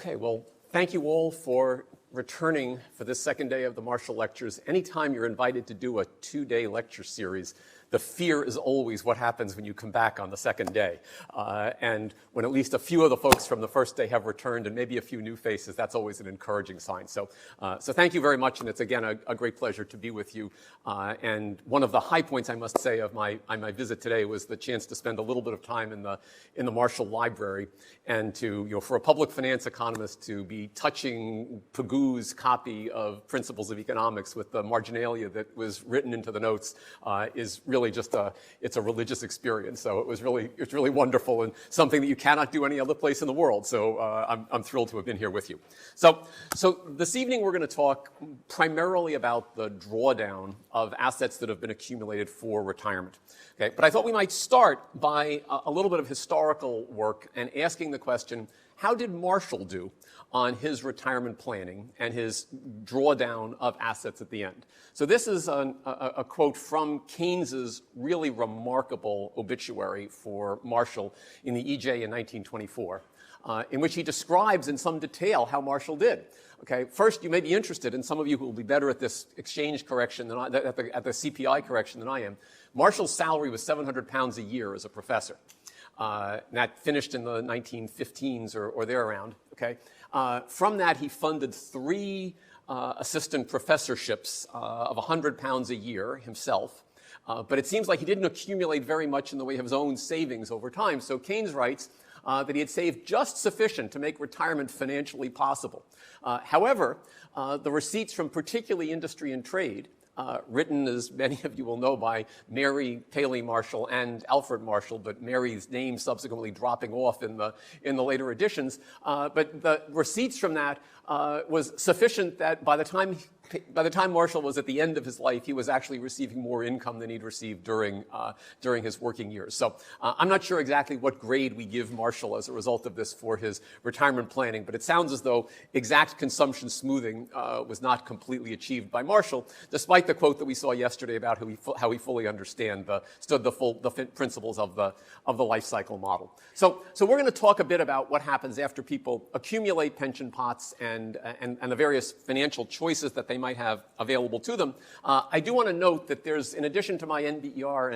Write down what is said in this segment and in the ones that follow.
Okay, well, thank you all for returning for this second day of the Marshall Lectures. Anytime you're invited to do a two-day lecture series, the fear is always what happens when you come back on the second day. And when at least a few of the folks from the first day have returned and maybe a few new faces, that's always an encouraging sign. So thank you very much, and it's again a great pleasure to be with you. And one of the high points, I must say, of my visit today was the chance to spend a little bit of time in the Marshall Library and to, for a public finance economist to be touching Pagu's copy of Principles of Economics with the marginalia that was written into the notes is really just it's a religious experience. So it's really wonderful and something that you cannot do any other place in the world. So I'm thrilled to have been here with you. So this evening we're going to talk primarily about the drawdown of assets that have been accumulated for retirement. Okay, but I thought we might start by a little bit of historical work and asking the question, how did Marshall do on his retirement planning and his drawdown of assets at the end? So this is a quote from Keynes's really remarkable obituary for Marshall in the EJ in 1924, in which he describes in some detail how Marshall did. Okay, first, you may be interested, and some of you who will be better at this exchange correction than at the CPI correction than I am. Marshall's salary was £700 a year as a professor. And that finished in the 1915s or there around. Okay, from that he funded 3 assistant professorships of £100 a year himself. But it seems like he didn't accumulate very much in the way of his own savings over time. So Keynes writes that he had saved just sufficient to make retirement financially possible. However, the receipts from particularly industry and trade, written, as many of you will know, by Mary Paley Marshall and Alfred Marshall, but Mary's name subsequently dropping off in the later editions. But the receipts from that was sufficient that by the time Marshall was at the end of his life, he was actually receiving more income than he'd received during his working years. So I'm not sure exactly what grade we give Marshall as a result of this for his retirement planning, but it sounds as though exact consumption smoothing was not completely achieved by Marshall, despite the quote that we saw yesterday about how he fully understood the principles of the life cycle model. So we're going to talk a bit about what happens after people accumulate pension pots and the various financial choices that they might have available to them. I do want to note that there's, in addition to my NBER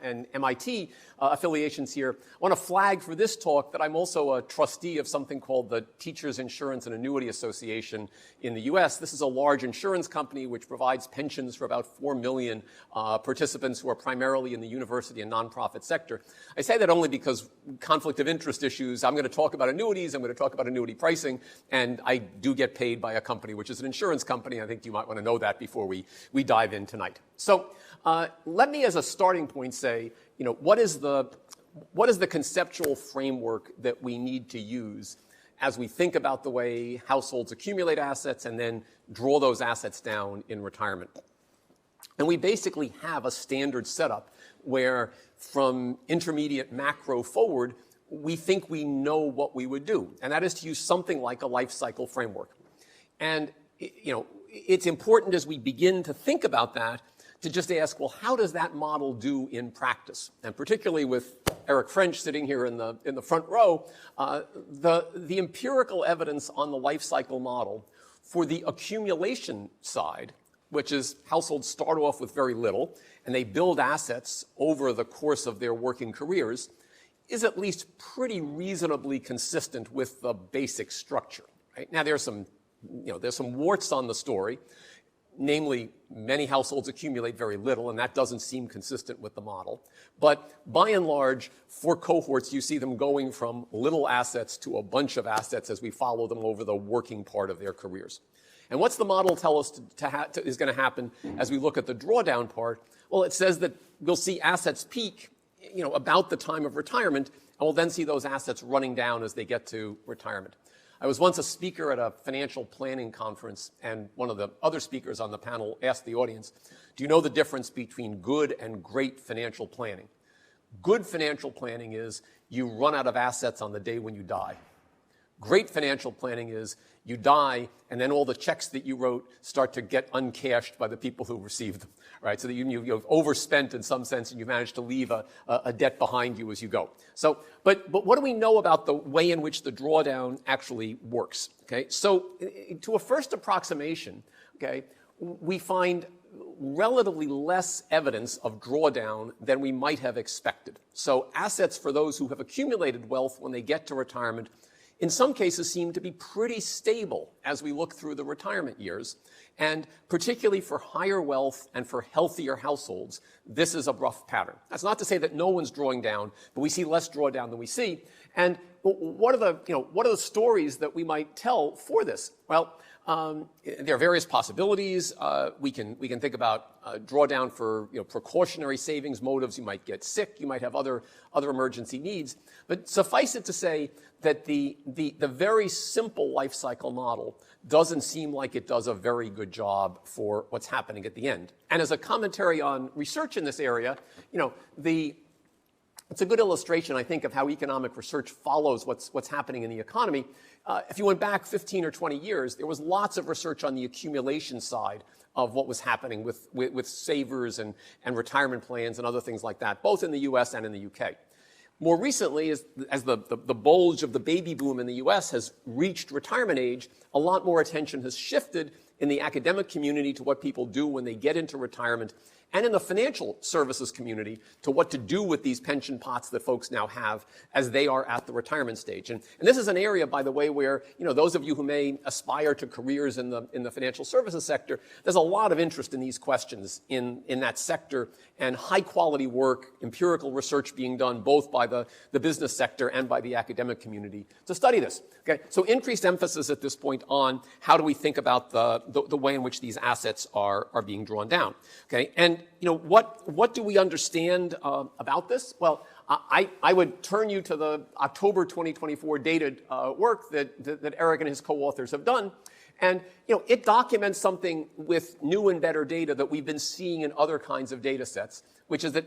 and MIT affiliations here, I want to flag for this talk that I'm also a trustee of something called the Teachers Insurance and Annuity Association in the U.S. This is a large insurance company which provides pensions for about 4 million participants who are primarily in the university and nonprofit sector. I say that only because conflict of interest issues, I'm going to talk about annuities, I'm going to talk about annuity pricing, and I do get paid by a company which is an insurance company. I think you might want to know that before we dive in tonight. So let me, as a starting point, say, what is the conceptual framework that we need to use as we think about the way households accumulate assets and then draw those assets down in retirement? And we basically have a standard setup where, from intermediate macro forward, we think we know what we would do, and that is to use something like a life cycle framework. And it's important as we begin to think about that to just ask, well, how does that model do in practice? And particularly with Eric French sitting here in the front row, the empirical evidence on the life cycle model for the accumulation side, which is households start off with very little and they build assets over the course of their working careers, is at least pretty reasonably consistent with the basic structure. Right? Now there's some warts on the story. Namely, many households accumulate very little, and that doesn't seem consistent with the model. But by and large, for cohorts, you see them going from little assets to a bunch of assets as we follow them over the working part of their careers. And what's the model tell us is going to happen as we look at the drawdown part? Well, it says that we'll see assets peak, about the time of retirement, and we'll then see those assets running down as they get to retirement. I was once a speaker at a financial planning conference, and one of the other speakers on the panel asked the audience, do you know the difference between good and great financial planning? Good financial planning is you run out of assets on the day when you die. Great financial planning is you die, and then all the checks that you wrote start to get uncashed by the people who received them, right? So that you've overspent in some sense, and you managed to leave a debt behind you as you go. So, but what do we know about the way in which the drawdown actually works? Okay, so to a first approximation, okay, we find relatively less evidence of drawdown than we might have expected. So assets for those who have accumulated wealth when they get to retirement in some cases seem to be pretty stable as we look through the retirement years. And particularly for higher wealth and for healthier households, this is a rough pattern. That's not to say that no one's drawing down, but we see less drawdown than we see. And what are the stories that we might tell for this? Well, there are various possibilities. We can think about drawdown for precautionary savings motives. You might get sick. You might have other emergency needs. But suffice it to say that the very simple life cycle model doesn't seem like it does a very good job for what's happening at the end. And as a commentary on research in this area, it's a good illustration, I think, of how economic research follows what's happening in the economy. If you went back 15 or 20 years, there was lots of research on the accumulation side of what was happening with savers and retirement plans and other things like that, both in the US and in the UK. More recently, as the bulge of the baby boom in the US has reached retirement age, a lot more attention has shifted in the academic community to what people do when they get into retirement, and in the financial services community to what to do with these pension pots that folks now have as they are at the retirement stage. And this is an area, by the way, where those of you who may aspire to careers in the financial services sector, there's a lot of interest in these questions in that sector, and high quality work, empirical research being done both by the business sector and by the academic community to study this. Okay, so increased emphasis at this point on how do we think about the way in which these assets are being drawn down. Okay, and what do we understand about this? Well, I would turn you to the October 2024 dated work that Eric and his co-authors have done. And it documents something with new and better data that we've been seeing in other kinds of data sets, which is that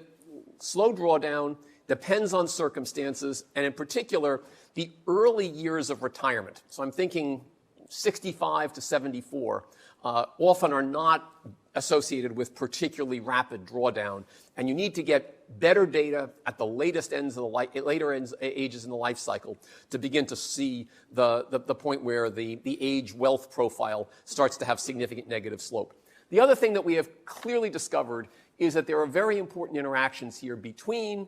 slow drawdown depends on circumstances, and in particular, the early years of retirement. So I'm thinking 65 to 74 often are not associated with particularly rapid drawdown, and you need to get better data at the latest ends of the ages in the life cycle to begin to see the point where the age wealth profile starts to have significant negative slope. The other thing that we have clearly discovered is that there are very important interactions here between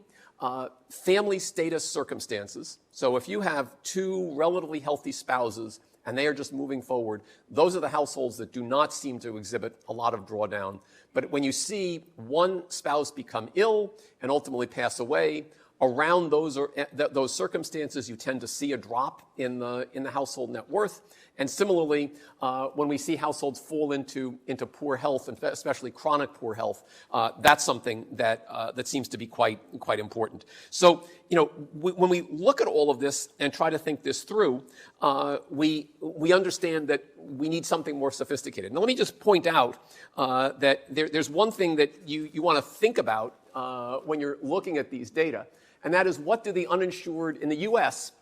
family status circumstances. So if you have two relatively healthy spouses and they are just moving forward, those are the households that do not seem to exhibit a lot of drawdown. But when you see one spouse become ill and ultimately pass away, around those circumstances, you tend to see a drop in the household net worth. And similarly, when we see households fall into poor health, and especially chronic poor health, that's something that seems to be quite important. So, when we look at all of this and try to think this through, we understand that we need something more sophisticated. Now, let me just point out that there's one thing that you want to think about when you're looking at these data, and that is, what do the uninsured in the U.S.,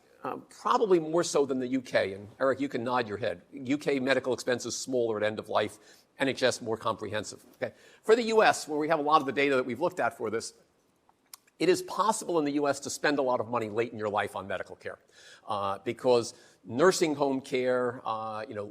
probably more so than the UK, and Eric, you can nod your head. UK medical expenses smaller at end of life, NHS more comprehensive. Okay. For the US, where we have a lot of the data that we've looked at for this, it is possible in the US to spend a lot of money late in your life on medical care because nursing home care,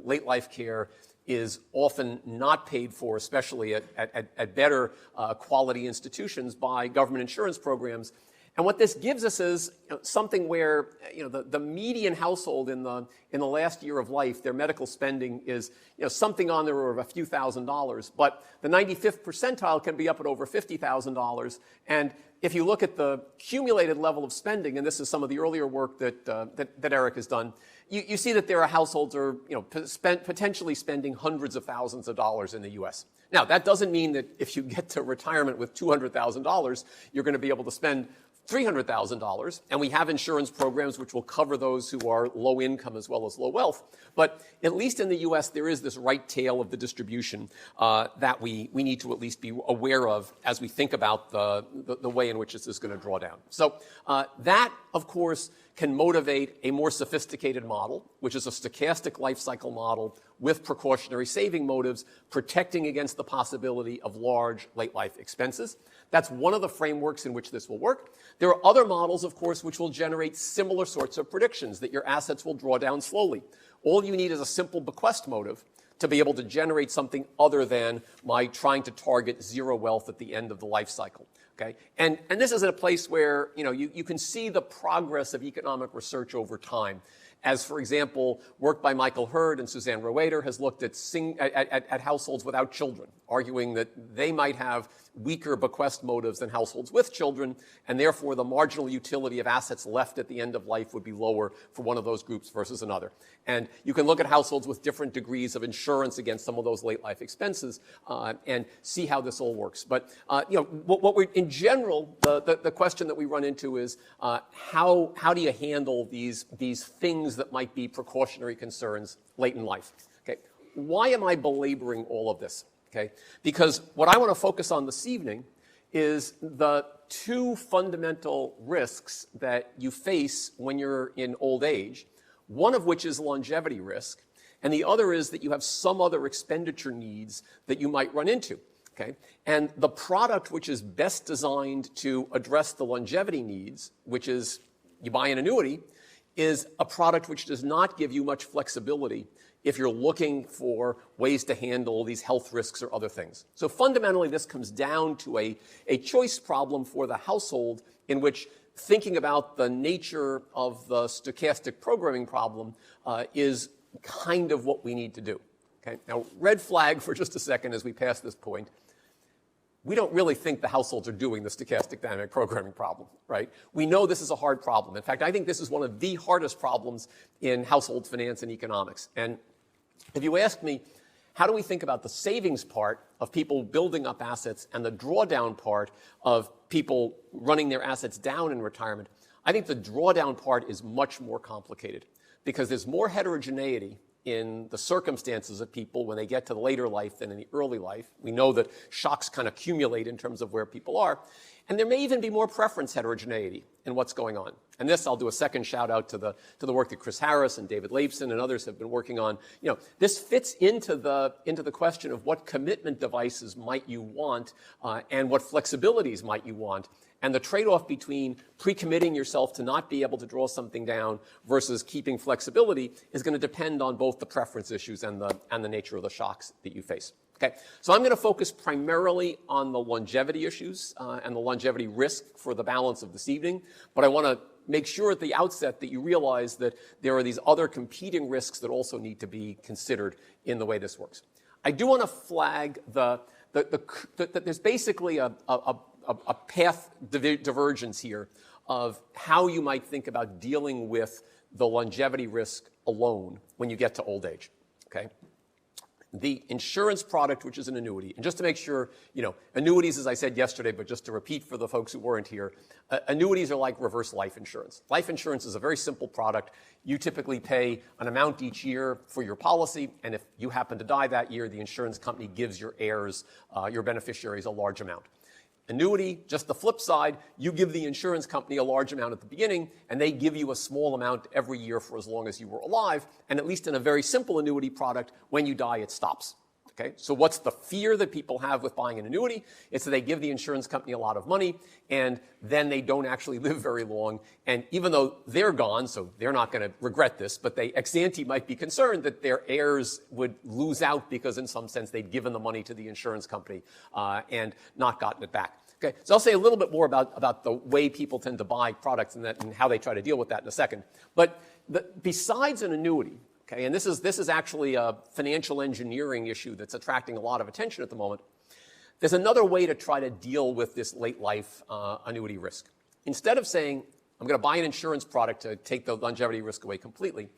late life care is often not paid for, especially at better quality institutions, by government insurance programs. And what this gives us is something where the median household in the last year of life, their medical spending is something on the order of a few $1,000s, but the 95th percentile can be up at over $50,000. And if you look at the cumulated level of spending, and this is some of the earlier work that Eric has done, you see that there are households are potentially spending hundreds of thousands of dollars in the U.S. Now, that doesn't mean that if you get to retirement with $200,000, you're going to be able to spend $300,000, and we have insurance programs which will cover those who are low income as well as low wealth. But at least in the U.S., there is this right tail of the distribution that we need to at least be aware of as we think about the way in which this is going to draw down. So that, of course, can motivate a more sophisticated model, which is a stochastic life cycle model with precautionary saving motives, protecting against the possibility of large late life expenses. That's one of the frameworks in which this will work. There are other models, of course, which will generate similar sorts of predictions that your assets will draw down slowly. All you need is a simple bequest motive to be able to generate something other than my trying to target zero wealth at the end of the life cycle. Okay? And this is a place where you can see the progress of economic research over time. As, for example, work by Michael Hurd and Suzanne Roeder has looked at households without children, arguing that they might have weaker bequest motives than households with children, and therefore the marginal utility of assets left at the end of life would be lower for one of those groups versus another. And you can look at households with different degrees of insurance against some of those late life expenses and see how this all works. But what we, in general, the question that we run into is how do you handle these things that might be precautionary concerns late in life? Okay, why am I belaboring all of this? Okay, because what I want to focus on this evening is the two fundamental risks that you face when you're in old age, one of which is longevity risk, and the other is that you have some other expenditure needs that you might run into. Okay, and the product which is best designed to address the longevity needs, which is you buy an annuity, is a product which does not give you much flexibility if you're looking for ways to handle these health risks or other things. So fundamentally, this comes down to a choice problem for the household in which thinking about the nature of the stochastic programming problem is kind of what we need to do. Okay? Now, red flag for just a second as we pass this point. We don't really think the households are doing the stochastic dynamic programming problem, right? We know this is a hard problem. In fact, I think this is one of the hardest problems in household finance and economics. And if you ask me, how do we think about the savings part of people building up assets and the drawdown part of people running their assets down in retirement? I think the drawdown part is much more complicated because there's more heterogeneity in the circumstances of people when they get to the later life than in the early life. We know that shocks kind of accumulate in terms of where people are. And there may even be more preference heterogeneity in what's going on. And this, I'll do a second shout out to the work that Chris Harris and David Leibson and others have been working on. This fits into the question of what commitment devices might you want and what flexibilities might you want. And the trade-off between pre-committing yourself to not be able to draw something down versus keeping flexibility is going to depend on both the preference issues and the nature of the shocks that you face. Okay, so I'm going to focus primarily on the longevity issues and the longevity risk for the balance of this evening, but I want to make sure at the outset that you realize that there are these other competing risks that also need to be considered in the way this works. I do want to flag that there's basically a path divergence here of how you might think about dealing with the longevity risk alone when you get to old age, okay? The insurance product, which is an annuity, and just to make sure, annuities, as I said yesterday, but just to repeat for the folks who weren't here, annuities are like reverse life insurance. Life insurance is a very simple product. You typically pay an amount each year for your policy, and if you happen to die that year, the insurance company gives your heirs, your beneficiaries, a large amount. Annuity, just the flip side, you give the insurance company a large amount at the beginning, and they give you a small amount every year for as long as you were alive, and at least in a very simple annuity product, when you die, it stops. Okay? So what's the fear that people have with buying an annuity? It's that they give the insurance company a lot of money, and then they don't actually live very long, and even though they're gone, so they're not going to regret this, but they ex ante might be concerned that their heirs would lose out because in some sense they'd given the money to the insurance company and not gotten it back. Okay, so I'll say a little bit more about the way people tend to buy products and how they try to deal with that in a second. But besides an annuity, okay, and this is actually a financial engineering issue that's attracting a lot of attention at the moment, there's another way to try to deal with this late life annuity risk. Instead of saying, I'm going to buy an insurance product to take the longevity risk away completely,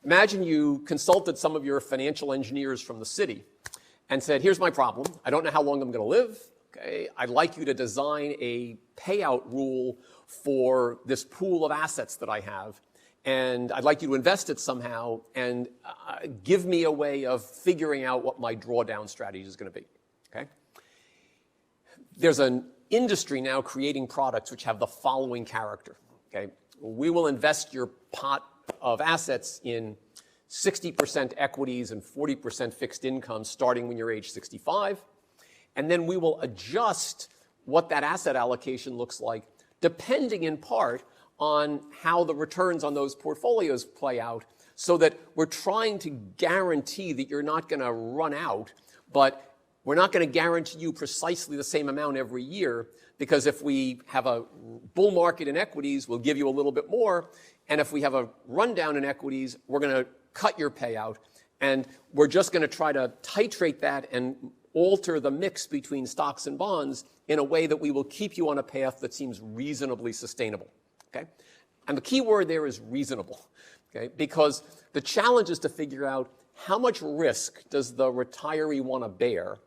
imagine you consulted some of your financial engineers from the city and said, here's my problem. I don't know how long I'm going to live. Okay, I'd like you to design a payout rule for this pool of assets that I have, and I'd like you to invest it somehow and give me a way of figuring out what my drawdown strategy is going to be. Okay? There's an industry now creating products which have the following character. Okay? we will invest your pot of assets in 60% equities and 40% fixed income starting when you're age 65. And then we will adjust what that asset allocation looks like depending in part on how the returns on those portfolios play out, so that we're trying to guarantee that you're not going to run out, but we're not going to guarantee you precisely the same amount every year, because if we have a bull market in equities, we'll give you a little bit more, and if we have a rundown in equities, we're going to cut your payout, and we're just going to try to titrate that and alter the mix between stocks and bonds in a way that we will keep you on a path that seems reasonably sustainable. Okay? And the key word there is reasonable, okay? Because the challenge is to figure out how much risk does the retiree want to bear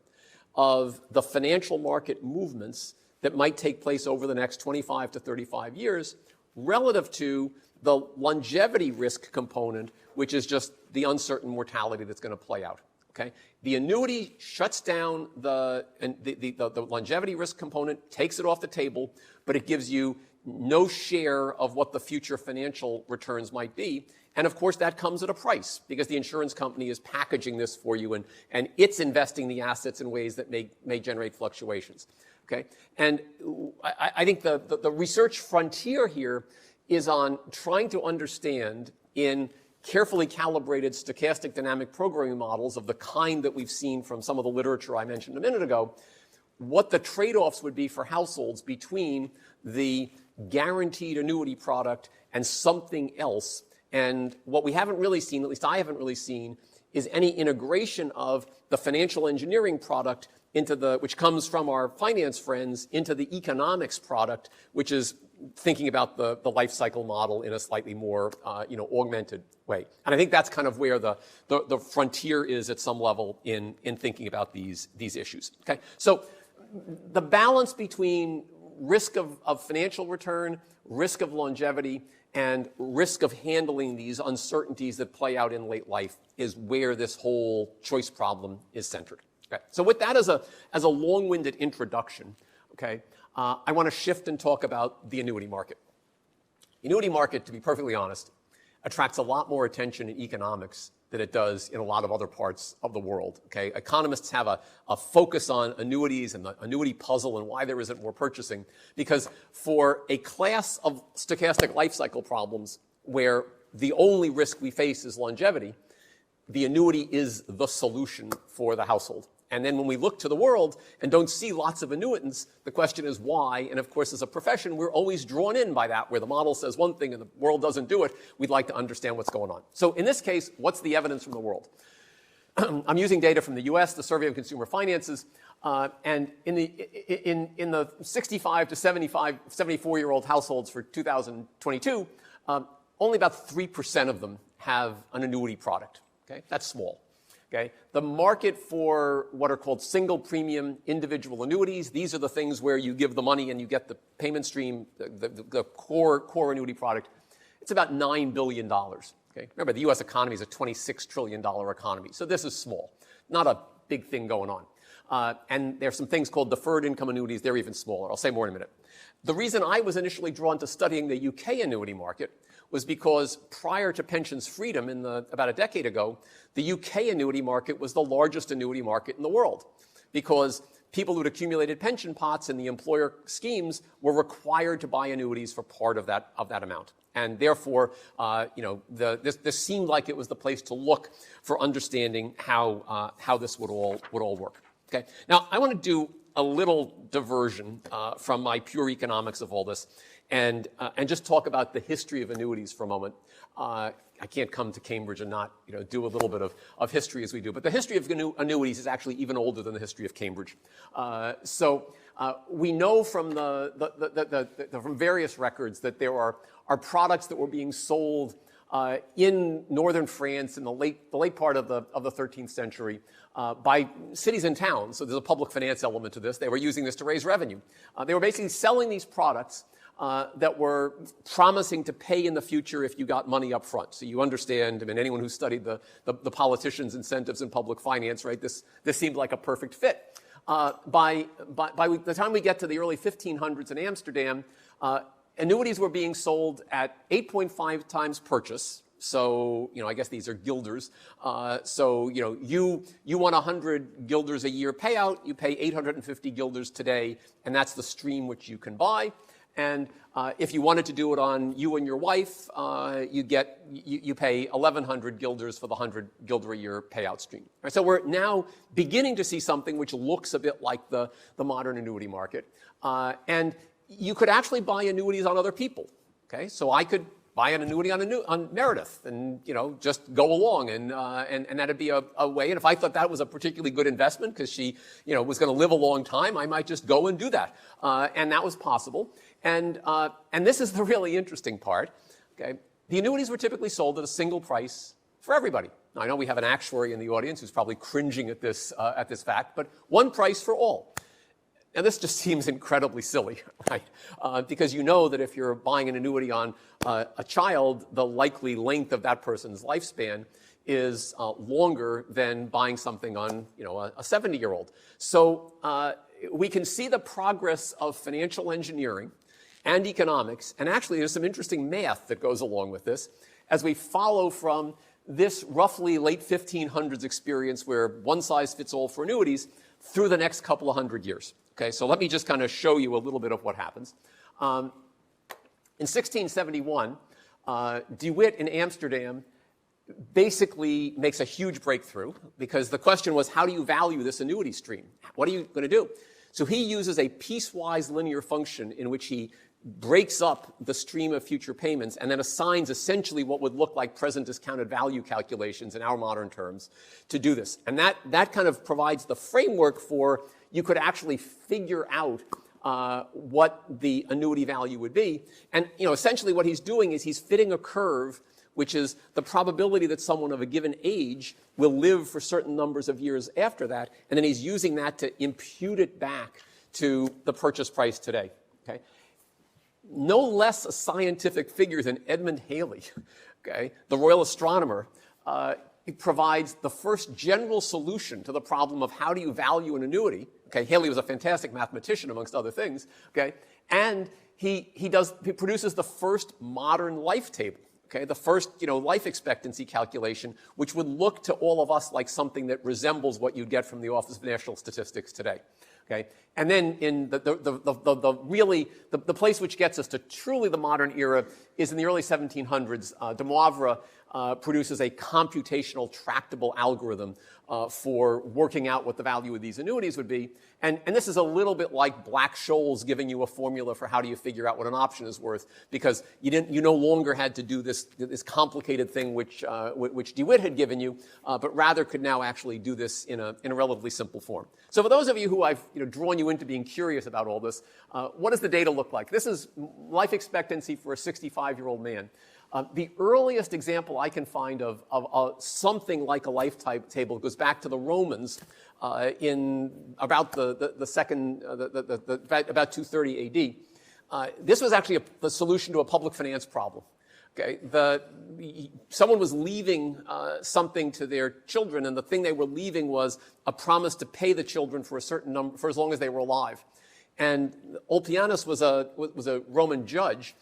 of the financial market movements that might take place over the next 25 to 35 years relative to the longevity risk component, which is just the uncertain mortality that's going to play out. Okay? The annuity shuts down the longevity risk component, takes it off the table, but it gives you no share of what the future financial returns might be. And of course, that comes at a price, because the insurance company is packaging this for you, and it's investing the assets in ways that may generate fluctuations. Okay? And I think the research frontier here is on trying to understand in carefully calibrated stochastic dynamic programming models of the kind that we've seen from some of the literature I mentioned a minute ago, what the trade-offs would be for households between the guaranteed annuity product and something else. And what we haven't really seen, at least I haven't really seen, is any integration of the financial engineering product into which comes from our finance friends, into the economics product, which is thinking about the life cycle model in a slightly more augmented way. And I think that's kind of where the frontier is at some level in thinking about these issues. Okay, so the balance between risk of financial return, risk of longevity, and risk of handling these uncertainties that play out in late life is where this whole choice problem is centered. Okay, so with that as a long-winded introduction, okay, I want to shift and talk about the annuity market. The annuity market, to be perfectly honest, attracts a lot more attention in economics than it does in a lot of other parts of the world. Okay, economists have a focus on annuities and the annuity puzzle and why there isn't more purchasing, because for a class of stochastic life cycle problems where the only risk we face is longevity, the annuity is the solution for the household. And then when we look to the world and don't see lots of annuitants, the question is why? And of course, as a profession, we're always drawn in by that, where the model says one thing and the world doesn't do it. We'd like to understand what's going on. So in this case, what's the evidence from the world? I'm using data from the US, the Survey of Consumer Finances, and in the 65 to 74-year-old households for 2022, only about 3% of them have an annuity product. Okay, that's small. Okay. The market for what are called single premium individual annuities, these are the things where you give the money and you get the payment stream, the core annuity product. It's about $9 billion. Okay. Remember, the U.S. economy is a $26 trillion economy, so this is small. Not a big thing going on. And there's some things called deferred income annuities. They're even smaller. I'll say more in a minute. The reason I was initially drawn to studying the UK annuity market was because prior to pensions freedom about a decade ago, the UK annuity market was the largest annuity market in the world, because people who'd accumulated pension pots in the employer schemes were required to buy annuities for part of that amount. And therefore, this seemed like it was the place to look for understanding how this would all work. Okay. Now, I want to do a little diversion from my pure economics of all this, and just talk about the history of annuities for a moment. I can't come to Cambridge and not do a little bit of history as we do, but the history of annuities is actually even older than the history of Cambridge. So we know from from various records that there are products that were being sold in northern France in the late part of the 13th century by cities and towns. So there's a public finance element to this. They were using this to raise revenue. They were basically selling these products that were promising to pay in the future if you got money up front. So you understand, I mean, anyone who studied the politicians' incentives in public finance, right? This seemed like a perfect fit. By the time we get to the early 1500s in Amsterdam, annuities were being sold at 8.5 times purchase. So, I guess these are guilders. So, you want 100 guilders a year payout, you pay 850 guilders today, and that's the stream which you can buy. And if you wanted to do it on you and your wife, you pay 1,100 guilders for the 100 guilder a year payout stream. Right, so we're now beginning to see something which looks a bit like the modern annuity market. And you could actually buy annuities on other people. Okay, so I could buy an annuity on Meredith and, just go along and that'd be a way. And if I thought that was a particularly good investment because she, was going to live a long time, I might just go and do that. And that was possible. And this is the really interesting part. Okay, the annuities were typically sold at a single price for everybody. Now, I know we have an actuary in the audience who's probably cringing at this fact, but one price for all. Now, this just seems incredibly silly, right? Because you know that if you're buying an annuity on a child, the likely length of that person's lifespan is longer than buying something on, a 70-year-old. So we can see the progress of financial engineering and economics, and actually there's some interesting math that goes along with this, as we follow from this roughly late 1500s experience where one size fits all for annuities through the next couple of hundred years. Okay, so let me just kind of show you a little bit of what happens. In 1671, DeWitt in Amsterdam basically makes a huge breakthrough because the question was, how do you value this annuity stream? What are you going to do? So he uses a piecewise linear function in which he breaks up the stream of future payments and then assigns essentially what would look like present discounted value calculations in our modern terms to do this. And that kind of provides the framework for you could actually figure out what the annuity value would be. And essentially what he's doing is he's fitting a curve, which is the probability that someone of a given age will live for certain numbers of years after that, and then he's using that to impute it back to the purchase price today. Okay? No less a scientific figure than Edmund Halley, okay, the Royal Astronomer, provides the first general solution to the problem of how do you value an annuity. Okay, Halley was a fantastic mathematician, amongst other things. Okay, and he produces the first modern life table. Okay, the first life expectancy calculation, which would look to all of us like something that resembles what you get from the Office of National Statistics today. Okay, and then in the place which gets us to truly the modern era is in the early 1700s. De Moivre produces a computational tractable algorithm for working out what the value of these annuities would be. And this is a little bit like Black-Scholes giving you a formula for how do you figure out what an option is worth, because you no longer had to do this complicated thing which DeWitt had given you, but rather could now actually do this in a relatively simple form. So for those of you who I've drawn you into being curious about all this, what does the data look like? This is life expectancy for a 65-year-old man. The earliest example I can find of something like a life table goes back to the Romans in about about 230 AD. This was actually the solution to a public finance problem. Okay, someone was leaving something to their children, and the thing they were leaving was a promise to pay the children for a certain number for as long as they were alive. And Ulpianus was a Roman judge.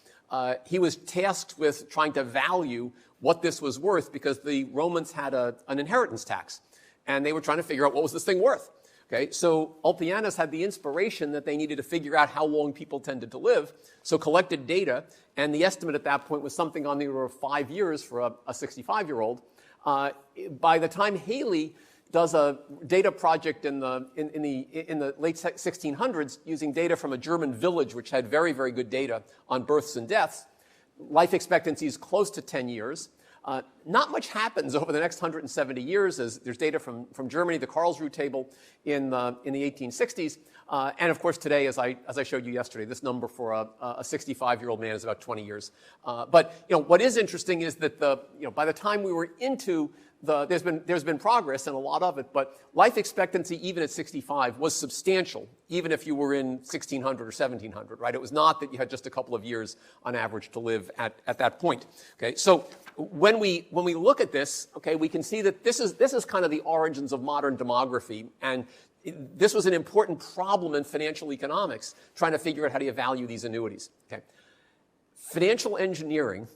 He was tasked with trying to value what this was worth because the Romans had an inheritance tax, and they were trying to figure out what was this thing worth. Okay, so Ulpianus had the inspiration that they needed to figure out how long people tended to live, so collected data, and the estimate at that point was something on the order of 5 years for a 65-year-old. By the time Halley does a data project in the late 1600s using data from a German village which had very, very good data on births and deaths, life expectancy is close to 10 years. Not much happens over the next 170 years as there's data from Germany, the Karlsruhe table in the 1860s. And of course today, as I showed you yesterday, this number for a 65-year-old man is about 20 years. But what is interesting is that by the time we were into there's been progress and a lot of it, but life expectancy even at 65 was substantial, even if you were in 1600 or 1700, right? It was not that you had just a couple of years on average to live at that point. Okay, so when we look at this, okay, we can see that this is kind of the origins of modern demography, and this was an important problem in financial economics, trying to figure out how do you value these annuities. Okay. financial engineering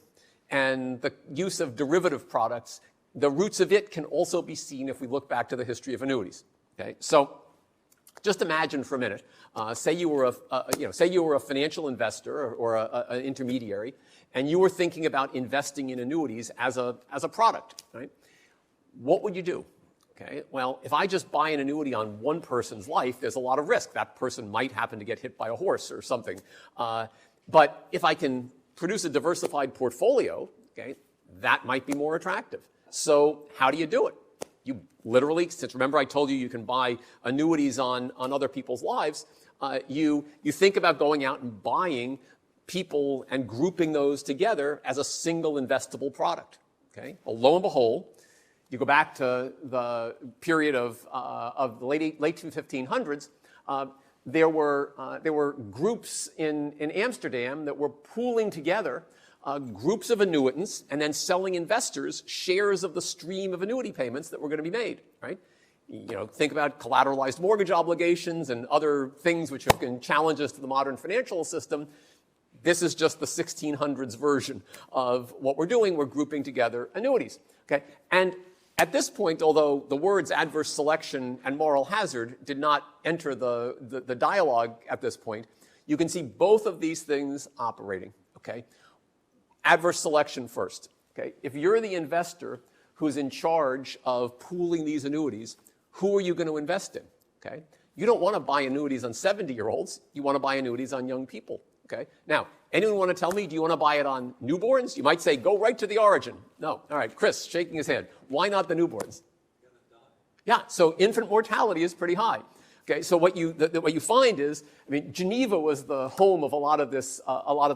and the use of derivative products, the roots of it can also be seen if we look back to the history of annuities. Okay, so just imagine for a minute. Say you were a financial investor or an intermediary, and you were thinking about investing in annuities as a product. Right? What would you do? Okay, well, if I just buy an annuity on one person's life, there's a lot of risk. That person might happen to get hit by a horse or something. But if I can produce a diversified portfolio, okay, that might be more attractive. So how do you do it? You literally, since remember I told you you can buy annuities on other people's lives, you think about going out and buying people and grouping those together as a single investable product. Okay, well, lo and behold, you go back to the period of the late 1500s. There were groups in Amsterdam that were pooling together groups of annuitants and then selling investors shares of the stream of annuity payments that were going to be made. Right? Think about collateralized mortgage obligations and other things which have been challenges to the modern financial system. This is just the 1600s version of what we're doing. We're grouping together annuities. Okay, and at this point, although the words adverse selection and moral hazard did not enter the dialogue at this point, you can see both of these things operating. Okay, adverse selection first. Okay, if you're the investor who's in charge of pooling these annuities, who are you going to invest in? Okay, you don't want to buy annuities on 70-year-olds. You want to buy annuities on young people. Okay, now, anyone want to tell me, do you want to buy it on newborns? You might say, go right to the origin. No. All right, Chris, shaking his head. Why not the newborns? Yeah, so infant mortality is pretty high. Okay, so what you find is, Geneva was the home of a lot of this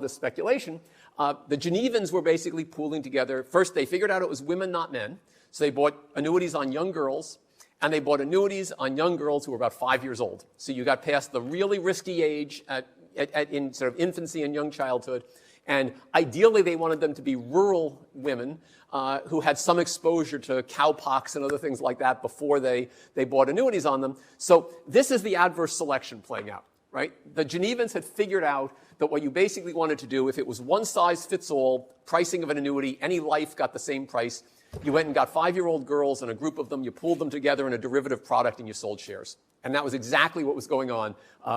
speculation. The Genevans were basically pooling together. First, they figured out it was women, not men. So they bought annuities on young girls, and they bought annuities on young girls who were about 5 years old. So you got past the really risky age in sort of infancy and young childhood. And ideally, they wanted them to be rural women who had some exposure to cowpox and other things like that before they bought annuities on them. So this is the adverse selection playing out, right? The Genevans had figured out that what you basically wanted to do, if it was one size fits all pricing of an annuity, any life got the same price. You went and got 5-year-old girls and a group of them, you pooled them together in a derivative product and you sold shares. And that was exactly what was going on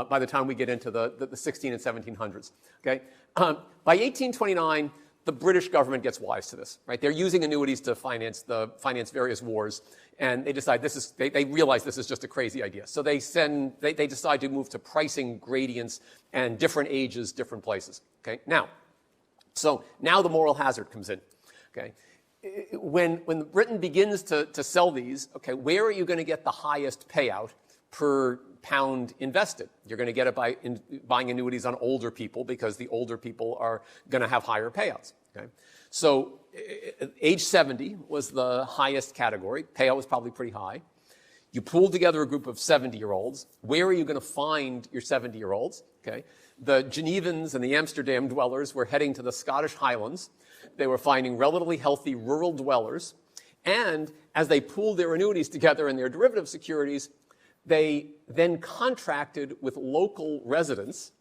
by the time we get into the 16 and 1700s. Okay? By 1829, the British government gets wise to this. Right? They're using annuities to finance various wars, and they decide they realize this is just a crazy idea. So they decide to move to pricing gradients and different ages, different places. Okay? Now the moral hazard comes in. Okay? When Britain begins to sell these, okay, where are you going to get the highest payout per pound invested? You're going to get it by buying annuities on older people because the older people are going to have higher payouts. Okay? So age 70 was the highest category. Payout was probably pretty high. You pooled together a group of 70-year-olds. Where are you going to find your 70-year-olds? Okay? The Genevans and the Amsterdam dwellers were heading to the Scottish Highlands. They were finding relatively healthy rural dwellers. And as they pooled their annuities together and their derivative securities, they then contracted with local residents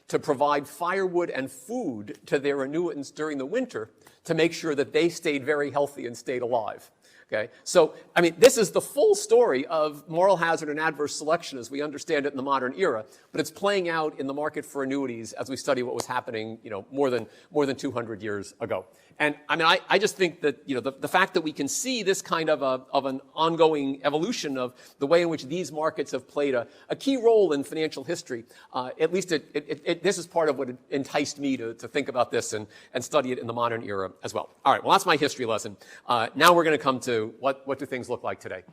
to provide firewood and food to their annuitants during the winter to make sure that they stayed very healthy and stayed alive. Okay? So, this is the full story of moral hazard and adverse selection as we understand it in the modern era, but it's playing out in the market for annuities as we study what was happening, more than 200 years ago. And I just think that, the fact that we can see this kind of an ongoing evolution of the way in which these markets have played a key role in financial history, at least this is part of what enticed me to think about this and study it in the modern era as well. All right, well, that's my history lesson. Now we're going to come to what do things look like today.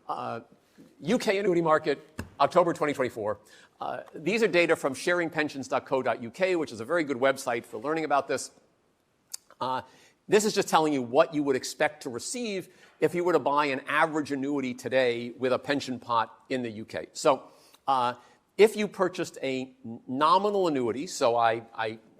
UK annuity market, October 2024. These are data from sharingpensions.co.uk, which is a very good website for learning about this. This is just telling you what you would expect to receive if you were to buy an average annuity today with a pension pot in the UK. So if you purchased a nominal annuity, so I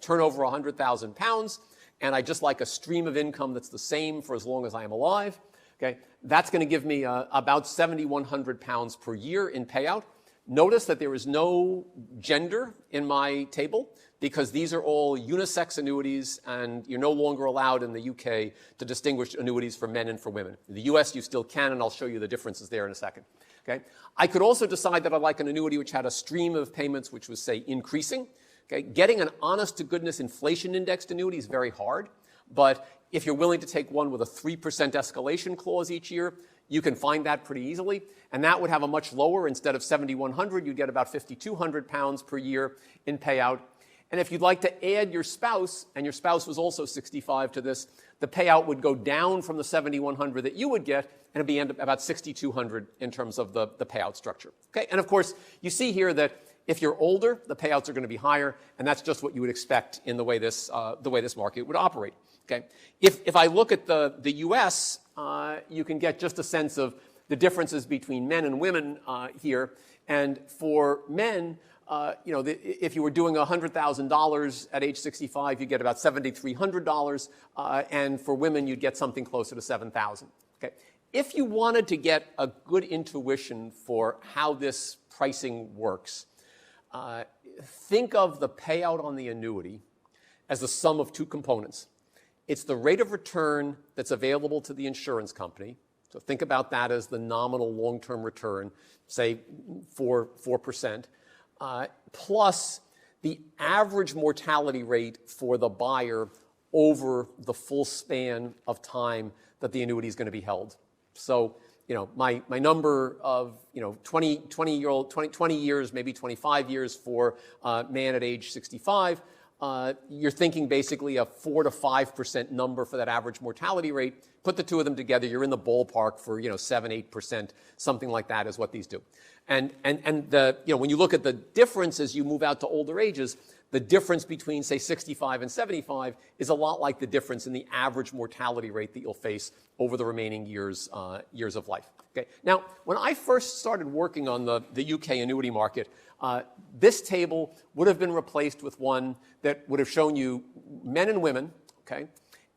turn over £100,000 and I just like a stream of income that's the same for as long as I am alive, okay, that's going to give me about £7,100 per year in payout. Notice that there is no gender in my table. because these are all unisex annuities, and you're no longer allowed in the UK to distinguish annuities for men and for women. In the US, you still can, and I'll show you the differences there in a second. Okay? I could also decide that I'd like an annuity which had a stream of payments which was, say, increasing. Okay? Getting an honest-to-goodness inflation-indexed annuity is very hard, but if you're willing to take one with a 3% escalation clause each year, you can find that pretty easily, and that would have a much lower. Instead of $7,100, you'd get about £5,200 per year in payout. And if you'd like to add your spouse, and your spouse was also 65 to this, the payout would go down from the $7,100 that you would get, and it'd be about $6,200 in terms of the payout structure. Okay, and of course, you see here that if you're older, the payouts are going to be higher, and that's just what you would expect in the way this market would operate. Okay, if I look at the U.S., you can get just a sense of the differences between men and women here. And for men, if you were doing $100,000 at age 65, you get about $7,300, and for women, you'd get something closer to $7,000. Okay, if you wanted to get a good intuition for how this pricing works, think of the payout on the annuity as the sum of two components. It's the rate of return that's available to the insurance company. So think about that as the nominal long-term return, say 4%, plus the average mortality rate for the buyer over the full span of time that the annuity is going to be held. So, my number of, 20 years, maybe 25 years for a man at age 65, you're thinking basically a 4 to 5% number for that average mortality rate. Put the two of them together, you're in the ballpark for 7-8%, something like that is what these do. And when you look at the difference as you move out to older ages, the difference between, say, 65 and 75 is a lot like the difference in the average mortality rate that you'll face over the remaining years of life. Okay. Now, when I first started working on the UK annuity market, this table would have been replaced with one that would have shown you men and women, okay?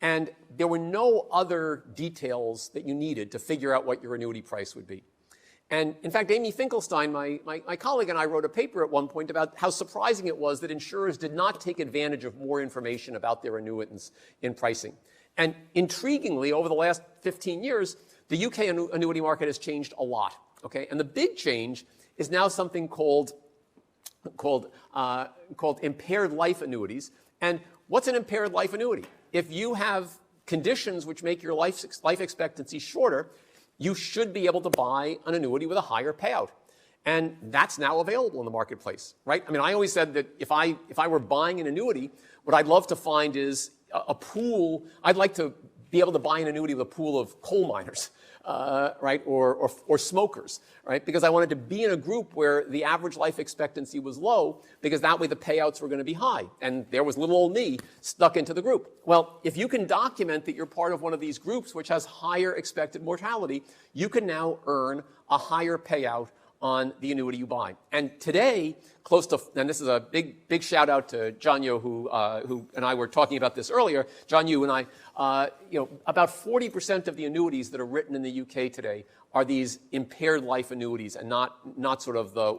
And there were no other details that you needed to figure out what your annuity price would be. And in fact, Amy Finkelstein, my colleague, and I wrote a paper at one point about how surprising it was that insurers did not take advantage of more information about their annuitants in pricing. And intriguingly, over the last 15 years, the UK annuity market has changed a lot, okay? And the big change is now something called impaired life annuities. And what's an impaired life annuity? If you have conditions which make your life expectancy shorter, you should be able to buy an annuity with a higher payout. And that's now available in the marketplace, right? I mean, I always said that if I were buying an annuity, what I'd love to find is a pool. I'd like to be able to buy an annuity with a pool of coal miners, right, or smokers, right? Because I wanted to be in a group where the average life expectancy was low, because that way the payouts were going to be high. And there was little old me stuck into the group. Well, if you can document that you're part of one of these groups which has higher expected mortality, you can now earn a higher payout on the annuity you buy. And today, and this is a big shout out to John Yoo, who and I were talking about this earlier. John Yoo and I, about 40% of the annuities that are written in the UK today are these impaired life annuities, and not sort of the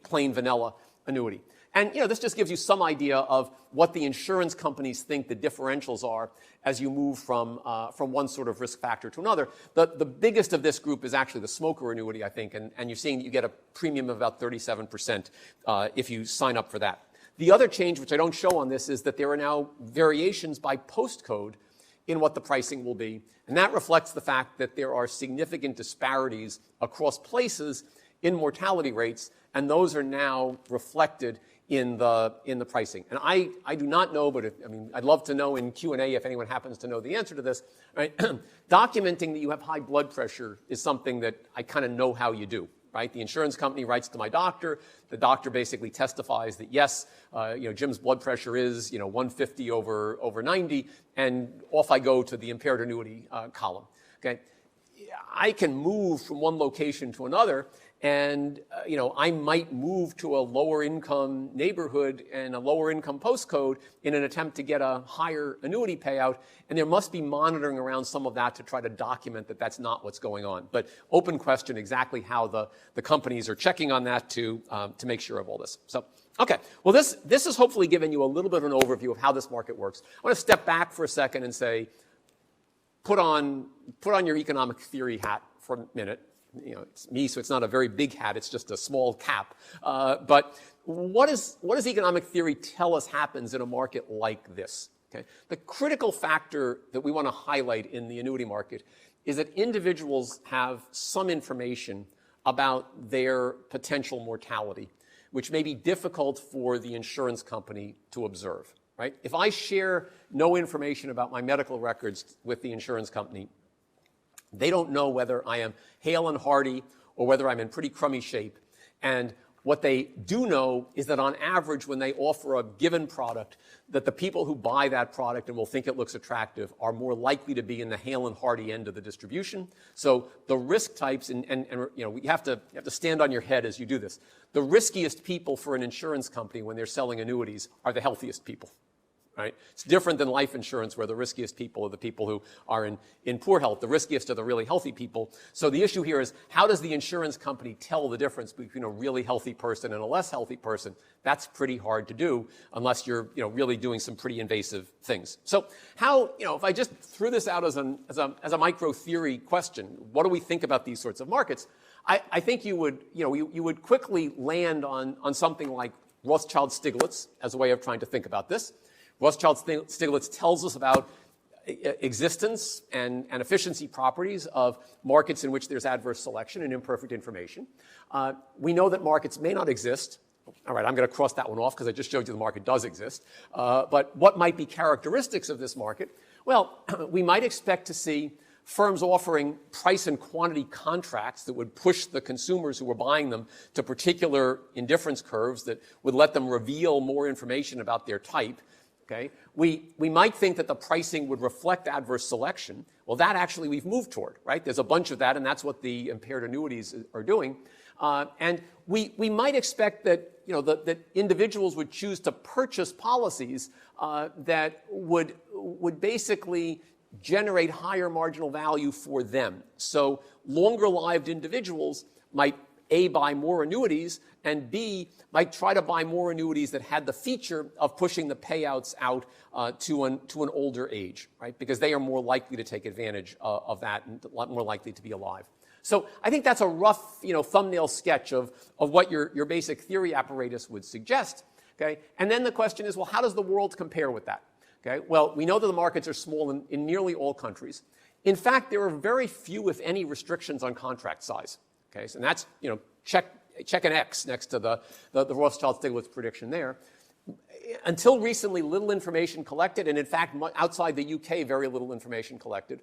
plain vanilla annuity. And this just gives you some idea of what the insurance companies think the differentials are as you move from one sort of risk factor to another. The biggest of this group is actually the smoker annuity, I think, and you're seeing that you get a premium of about 37% if you sign up for that. The other change, which I don't show on this, is that there are now variations by postcode in what the pricing will be, and that reflects the fact that there are significant disparities across places in mortality rates, and those are now reflected in the pricing. And I do not know, but I'd love to know in Q&A if anyone happens to know the answer to this. Right? Documenting that you have high blood pressure is something that I kind of know how you do. Right? The insurance company writes to my doctor. The doctor basically testifies that yes, Jim's blood pressure is 150 over 90, and off I go to the impaired annuity column. Okay, I can move from one location to another, And I might move to a lower income neighborhood and a lower income postcode in an attempt to get a higher annuity payout. And there must be monitoring around some of that to try to document that that's not what's going on. But open question exactly how the companies are checking on that to make sure of all this. So, okay. Well, this has hopefully given you a little bit of an overview of how this market works. I want to step back for a second and say, put on your economic theory hat for a minute. It's me, so it's not a very big hat. It's just a small cap. But what does economic theory tell us happens in a market like this? Okay? The critical factor that we want to highlight in the annuity market is that individuals have some information about their potential mortality, which may be difficult for the insurance company to observe. Right? If I share no information about my medical records with the insurance company, they don't know whether I am hale and hearty or whether I'm in pretty crummy shape. And what they do know is that on average, when they offer a given product, that the people who buy that product and will think it looks attractive are more likely to be in the hale and hearty end of the distribution. So the risk types, and you have to stand on your head as you do this. The riskiest people for an insurance company when they're selling annuities are the healthiest people. Right? It's different than life insurance where the riskiest people are the people who are in poor health. The riskiest are the really healthy people. So the issue here is, how does the insurance company tell the difference between a really healthy person and a less healthy person? That's pretty hard to do unless you're really doing some pretty invasive things. So how, if I just threw this out as a micro theory question, what do we think about these sorts of markets? I think you would quickly land on something like Rothschild-Stiglitz as a way of trying to think about this. Rothschild-Stiglitz tells us about existence and efficiency properties of markets in which there's adverse selection and imperfect information. We know that markets may not exist. All right, I'm going to cross that one off because I just showed you the market does exist. But what might be characteristics of this market? Well, we might expect to see firms offering price and quantity contracts that would push the consumers who were buying them to particular indifference curves that would let them reveal more information about their type. Okay? We might think that the pricing would reflect adverse selection. Well, that actually we've moved toward, right? There's a bunch of that, and that's what the impaired annuities are doing. And we might expect that, that individuals would choose to purchase policies that would basically generate higher marginal value for them. So longer-lived individuals might A, buy more annuities, and B, might try to buy more annuities that had the feature of pushing the payouts out to an older age, right? Because they are more likely to take advantage of that and a lot more likely to be alive. So I think that's a rough, thumbnail sketch of what your basic theory apparatus would suggest, okay? And then the question is, well, how does the world compare with that? Okay? Well, we know that the markets are small in nearly all countries. In fact, there are very few, if any, restrictions on contract size. Okay, so that's, check an X next to the Rothschild-Stiglitz prediction there. Until recently, little information collected, and in fact, outside the UK, very little information collected.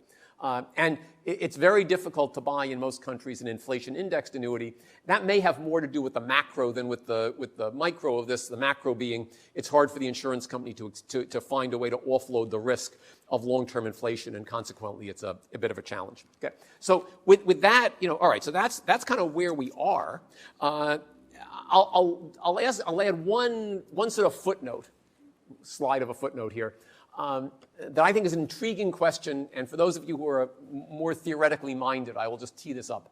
And it's very difficult to buy in most countries an inflation-indexed annuity. That may have more to do with the macro than with the micro of this. The macro being, it's hard for the insurance company to find a way to offload the risk of long-term inflation, and consequently, it's a bit of a challenge. Okay, so with that, all right. So that's kind of where we are. I'll add one sort of footnote, slide of a footnote here. That I think is an intriguing question, and for those of you who are more theoretically minded, I will just tee this up.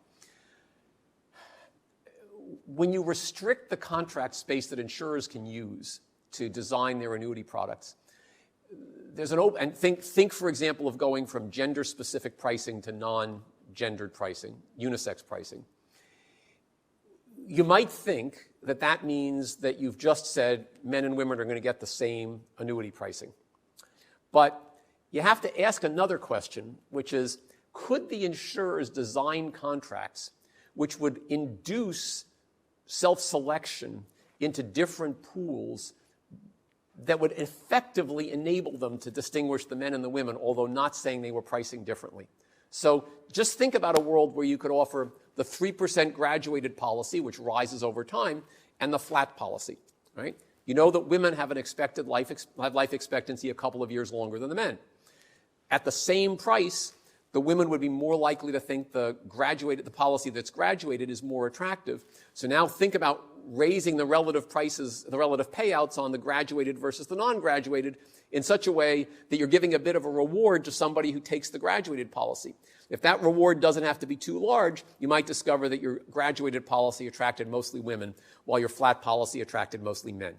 When you restrict the contract space that insurers can use to design their annuity products, there's and think for example of going from gender-specific pricing to non-gendered pricing, unisex pricing. You might think that means that you've just said men and women are going to get the same annuity pricing. But you have to ask another question, which is, could the insurers design contracts which would induce self-selection into different pools that would effectively enable them to distinguish the men and the women, although not saying they were pricing differently? So just think about a world where you could offer the 3% graduated policy, which rises over time, and the flat policy, right? You know that women have an expected life expectancy a couple of years longer than the men. At the same price, the women would be more likely to think the policy that's graduated is more attractive. So now think about raising the relative prices, the relative payouts on the graduated versus the non-graduated in such a way that you're giving a bit of a reward to somebody who takes the graduated policy. If that reward doesn't have to be too large, you might discover that your graduated policy attracted mostly women, while your flat policy attracted mostly men.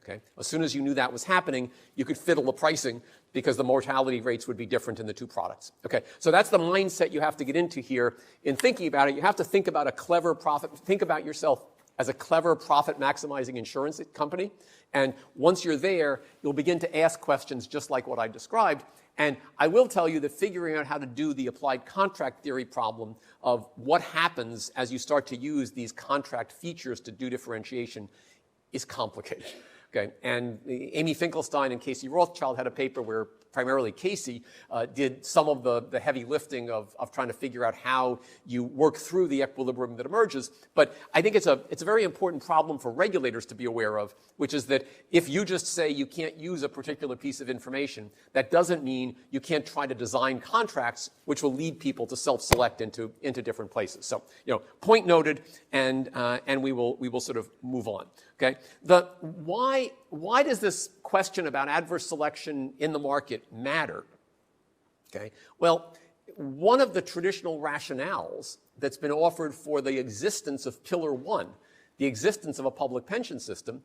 Okay? As soon as you knew that was happening, you could fiddle the pricing because the mortality rates would be different in the two products. Okay, so that's the mindset you have to get into here. In thinking about it, you have to think about a clever profit, think about yourself as a clever profit-maximizing insurance company. And once you're there, you'll begin to ask questions just like what I described. And I will tell you that figuring out how to do the applied contract theory problem of what happens as you start to use these contract features to do differentiation is complicated. Okay, and Amy Finkelstein and Casey Rothschild had a paper where primarily Casey did some of the heavy lifting of trying to figure out how you work through the equilibrium that emerges. But I think it's a very important problem for regulators to be aware of, which is that if you just say you can't use a particular piece of information, that doesn't mean you can't try to design contracts which will lead people to self-select into different places. So, point noted, and we will sort of move on. Okay, why does this question about adverse selection in the market matter? Okay, well, one of the traditional rationales that's been offered for the existence of Pillar 1, the existence of a public pension system,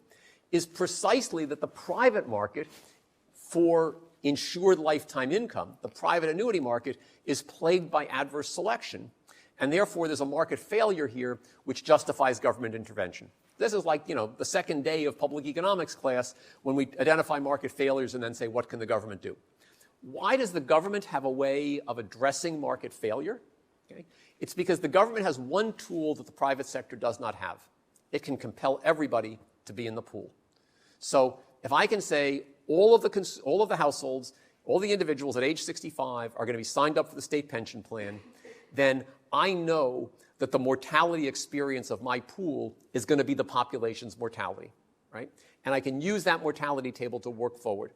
is precisely that the private market for insured lifetime income, the private annuity market, is plagued by adverse selection, and therefore there's a market failure here which justifies government intervention. This is like, the second day of public economics class when we identify market failures and then say, what can the government do? Why does the government have a way of addressing market failure? Okay. It's because the government has one tool that the private sector does not have. It can compel everybody to be in the pool. So if I can say all of the households, all the individuals at age 65 are going to be signed up for the state pension plan, then I know that the mortality experience of my pool is going to be the population's mortality, right? And I can use that mortality table to work forward.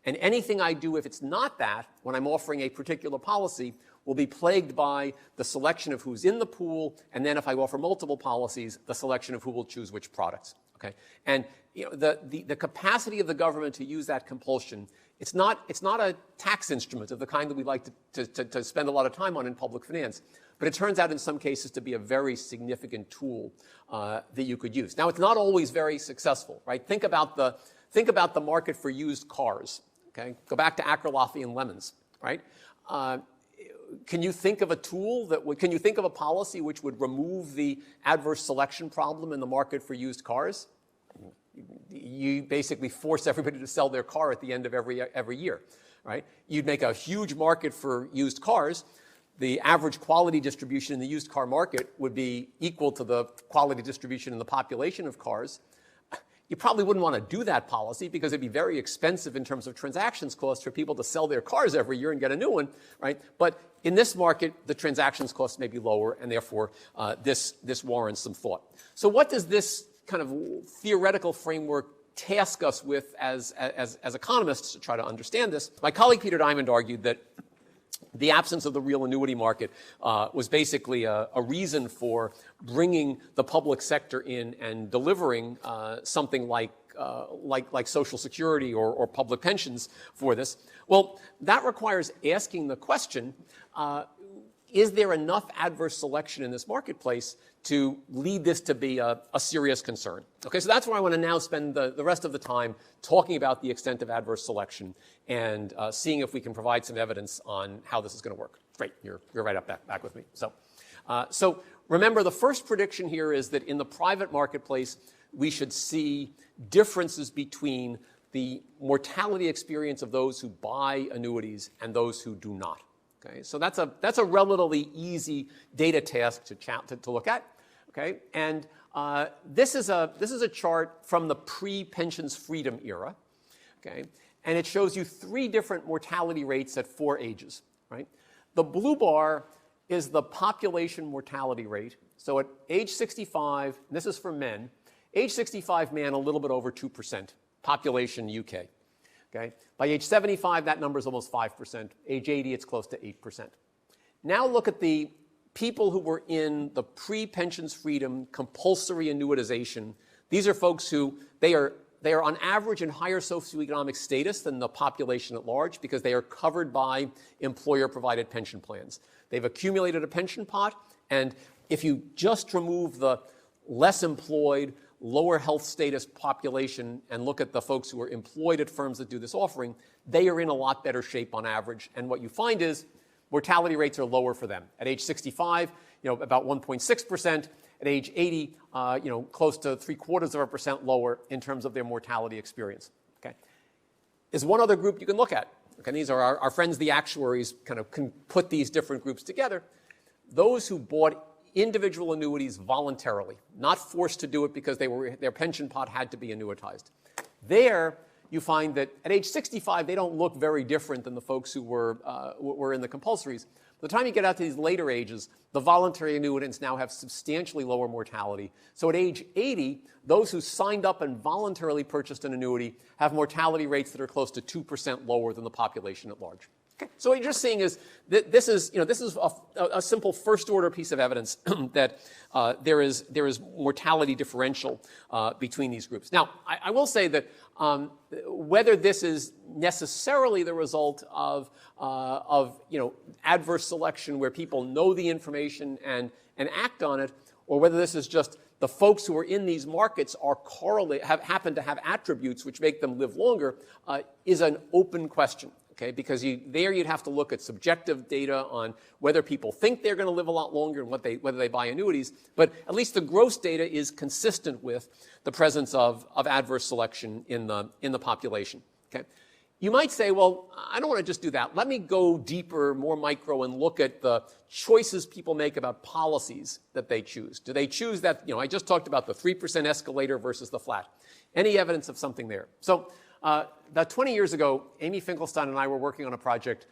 And anything I do, if it's not that, when I'm offering a particular policy, will be plagued by the selection of who's in the pool, and then if I offer multiple policies, the selection of who will choose which products. Okay, and the capacity of the government to use that compulsion, it's not a tax instrument of the kind that we like to spend a lot of time on in public finance, but it turns out in some cases to be a very significant tool that you could use. Now, it's not always very successful, right? Think about the market for used cars. Okay, go back to Akerlofi and Lemons, right? Can you think of a tool can you think of a policy which would remove the adverse selection problem in the market for used cars? You basically force everybody to sell their car at the end of every year, right? You'd make a huge market for used cars. The average quality distribution in the used car market would be equal to the quality distribution in the population of cars. You probably wouldn't want to do that policy because it'd be very expensive in terms of transactions costs for people to sell their cars every year and get a new one, right? But in this market, the transactions costs may be lower, and therefore this warrants some thought. So what does this kind of theoretical framework task us with as economists to try to understand this? My colleague Peter Diamond argued that the absence of the real annuity market was basically a reason for bringing the public sector in and delivering something like Social Security or public pensions for this. Well, that requires asking the question, is there enough adverse selection in this marketplace to lead this to be a serious concern? Okay, so that's where I want to now spend the rest of the time talking about the extent of adverse selection and seeing if we can provide some evidence on how this is going to work. Great, you're right up back with me. So remember, the first prediction here is that in the private marketplace, we should see differences between the mortality experience of those who buy annuities and those who do not. Okay, so that's a relatively easy data task to look at. Okay, and this is a chart from the pre-pensions freedom era. Okay, and it shows you 3 different mortality rates at 4 ages. Right, the blue bar is the population mortality rate. So at age 65, and this is for men, age 65 man a little bit over 2%, population UK. Okay? By age 75, that number is almost 5%. Age 80, it's close to 8%. now look at the people who were in the pre-pensions freedom compulsory annuitization. These are folks who they are on average in higher socioeconomic status than the population at large because they are covered by employer-provided pension plans. They've accumulated a pension pot, and if you just remove the less employed, lower health status population and look at the folks who are employed at firms that do this offering, they are in a lot better shape on average. And what you find is mortality rates are lower for them. At age 65, about 1.6%. At age 80, close to 0.75% lower in terms of their mortality experience. Okay, there's one other group you can look at. Okay, these are our friends, the actuaries, kind of can put these different groups together. Those who bought individual annuities voluntarily, not forced to do it because their pension pot had to be annuitized. There, you find that at age 65, they don't look very different than the folks who were in the compulsories. By the time you get out to these later ages, the voluntary annuitants now have substantially lower mortality. So at age 80, those who signed up and voluntarily purchased an annuity have mortality rates that are close to 2% lower than the population at large. Okay. So what you're just seeing is that this is a simple first-order piece of evidence that there is mortality differential between these groups. Now, I will say that whether this is necessarily the result of adverse selection where people know the information and act on it, or whether this is just the folks who are in these markets happen to have attributes which make them live longer, is an open question. Okay, because you'd have to look at subjective data on whether people think they're going to live a lot longer and whether they buy annuities. But at least the gross data is consistent with the presence of adverse selection in the population. Okay, you might say, well, I don't want to just do that. Let me go deeper, more micro, and look at the choices people make about policies that they choose. Do they choose that? I just talked about the 3% escalator versus the flat. Any evidence of something there? So. About 20 years ago, Amy Finkelstein and I were working on a project.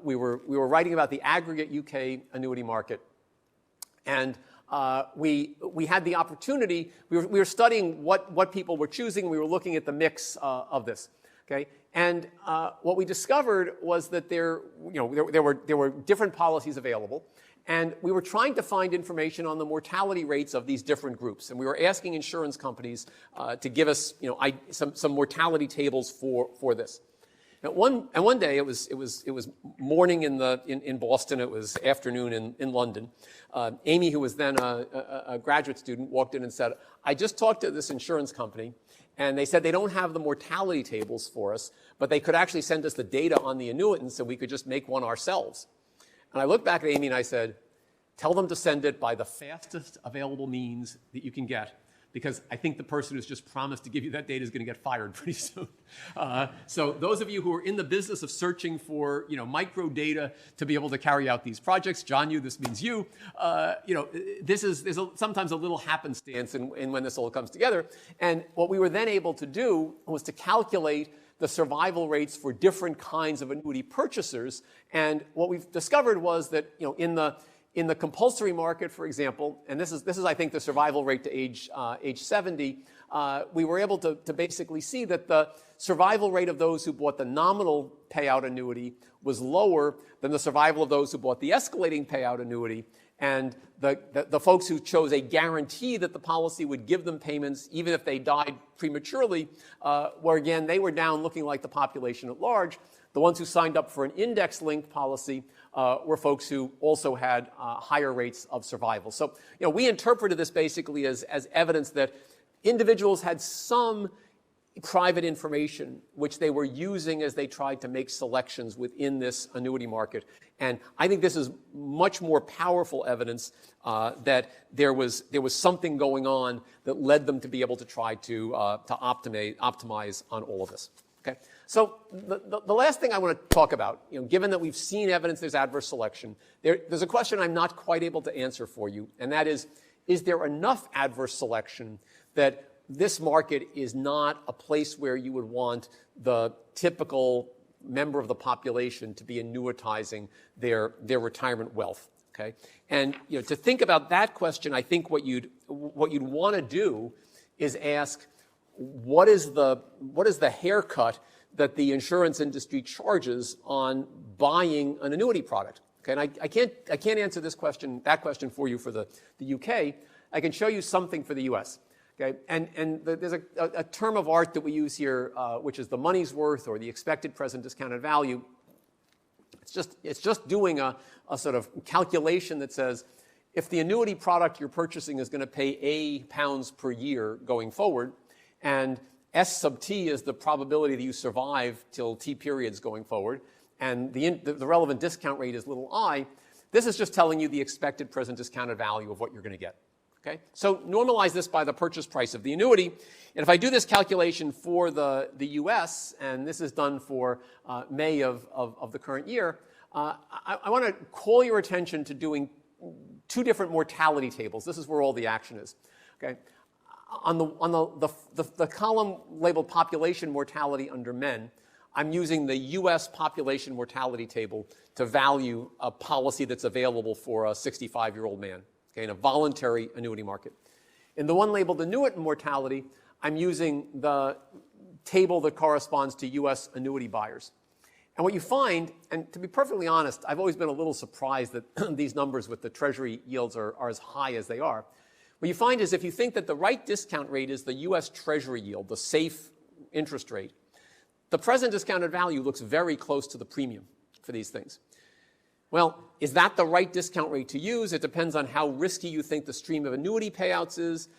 We were writing about the aggregate UK annuity market, and we had the opportunity. We were studying what people were choosing. We were looking at the mix of this. Okay, and what we discovered was that there were different policies available. And we were trying to find information on the mortality rates of these different groups. And we were asking insurance companies to give us some mortality tables for this. And one day, it was morning in Boston. It was afternoon in London. Amy, who was then a graduate student, walked in and said, I just talked to this insurance company, and they said they don't have the mortality tables for us, but they could actually send us the data on the annuitants so we could just make one ourselves. And I looked back at Amy and I said, tell them to send it by the fastest available means that you can get, because I think the person who's just promised to give you that data is going to get fired pretty soon. So those of you who are in the business of searching for micro data to be able to carry out these projects, John, this means you. There's sometimes a little happenstance in when this all comes together. And what we were then able to do was to calculate the survival rates for different kinds of annuity purchasers. And what we've discovered was that in the compulsory market, for example, and this is I think the survival rate to age 70, we were able to basically see that the survival rate of those who bought the nominal payout annuity was lower than the survival of those who bought the escalating payout annuity. And the folks who chose a guarantee that the policy would give them payments even if they died prematurely, where again, they were down looking like the population at large. The ones who signed up for an index-linked policy were folks who also had higher rates of survival. So we interpreted this basically as evidence that individuals had some private information which they were using as they tried to make selections within this annuity market. And I think this is much more powerful evidence that there was something going on that led them to be able to try to optimize on all of this. Okay. So the last thing I want to talk about, given that we've seen evidence there's adverse selection, there's a question I'm not quite able to answer for you, and that is there enough adverse selection that this market is not a place where you would want the typical member of the population to be annuitizing their retirement wealth? Okay, and to think about that question, I think what you'd want to do is ask, what is the haircut that the insurance industry charges on buying an annuity product? Okay, and I can't answer that question for you for the UK. I can show you something for the US. Okay, and there's a term of art that we use here, which is the money's worth or the expected present discounted value. It's just doing a sort of calculation that says if the annuity product you're purchasing is going to pay A pounds per year going forward, and S sub t is the probability that you survive till t periods going forward, and the relevant discount rate is little I, this is just telling you the expected present discounted value of what you're going to get. Okay? So normalize this by the purchase price of the annuity. And if I do this calculation for the US, and this is done for May of the current year, I want to call your attention to doing two different mortality tables. This is where all the action is. Okay? On the column labeled population mortality under men, I'm using the US population mortality table to value a policy that's available for a 65-year-old man. Okay, in a voluntary annuity market. In the one labeled annuitant mortality, I'm using the table that corresponds to US annuity buyers. And what you find, and to be perfectly honest, I've always been a little surprised that these numbers with the treasury yields are as high as they are. What you find is if you think that the right discount rate is the US treasury yield, the safe interest rate, the present discounted value looks very close to the premium for these things. Well, is that the right discount rate to use? It depends on how risky you think the stream of annuity payouts is.